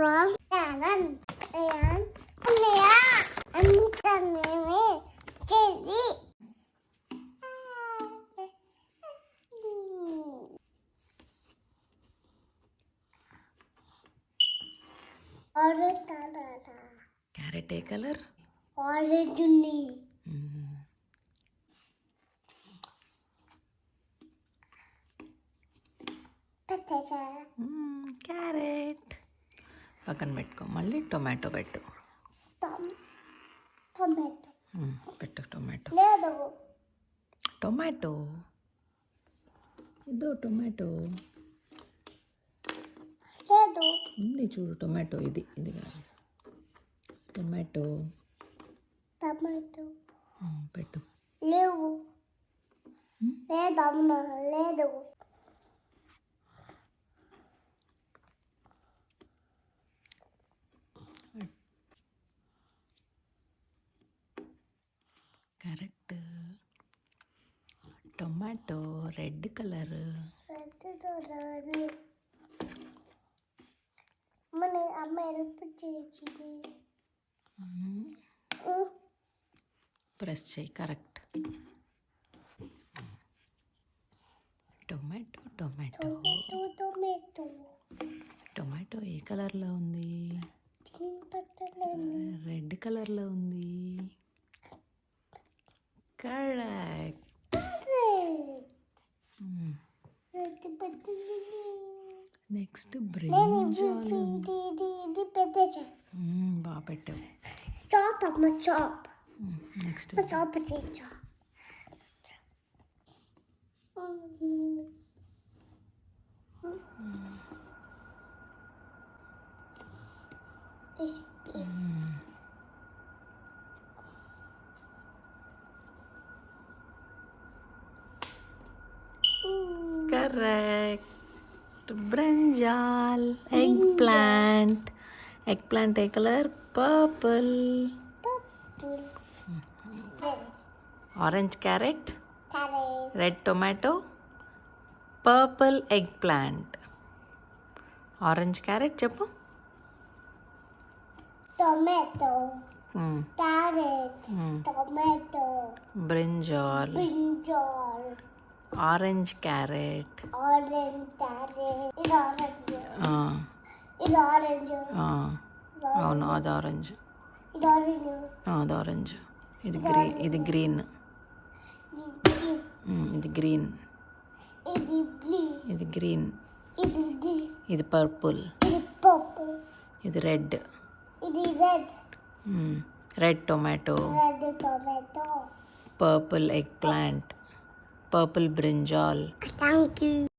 from Sharon and Leah and Kamini Kelly. Carrot A colour? Orange. Potato. Carrot పక్కన పెట్టుకో. మళ్ళీ tomato పెట్టు. Tomato. పెట్టు టొమాటో. లేదు. టొమాటో ఇదో టొమాటో లేదు. ఉంది చూడు. టొమాటో ఇది కాదు. Tomato tomato. పెట్టు. లేవు. లేదమ్మా లేదు. కరెక్ట్. Tomato red colour. మన అమ్మ హెల్ప్ చేసింది. ప్రెస్ చేయి. Correct. Tomato tomato tomato. Tomato ఏ కలర్లో ఉంది? రెడ్ కలర్లో ఉంది. కరెక్ట్. Next brinjal. బాగా పెట్టావు. చాప్ అమ్మ chop. Next chop chop. Correct. Brinjal. Eggplant. Eggplant ఏ colour? Purple. Orange carrot. Red tomato. Purple eggplant. Orange carrot చెప్పు. Tomato. Carrot. Tomato. Brinjal. Brinjal. Orange carrot. Orange carrot. ఇది orange. ఇది orange. అవును అది orange. ఇది orange. అది orange. ఇది green. ఇది గ్రీన్. ఇది గ్రీన్. ఇది బ్లూ. ఇది గ్రీన్. ఇది గ్రీన్. ఇది పర్పుల్. ఇది పర్పుల్. ఇది రెడ్. ఇది red. Red tomato. Red tomato. Purple egg plant. Purple brinjal. Thank you.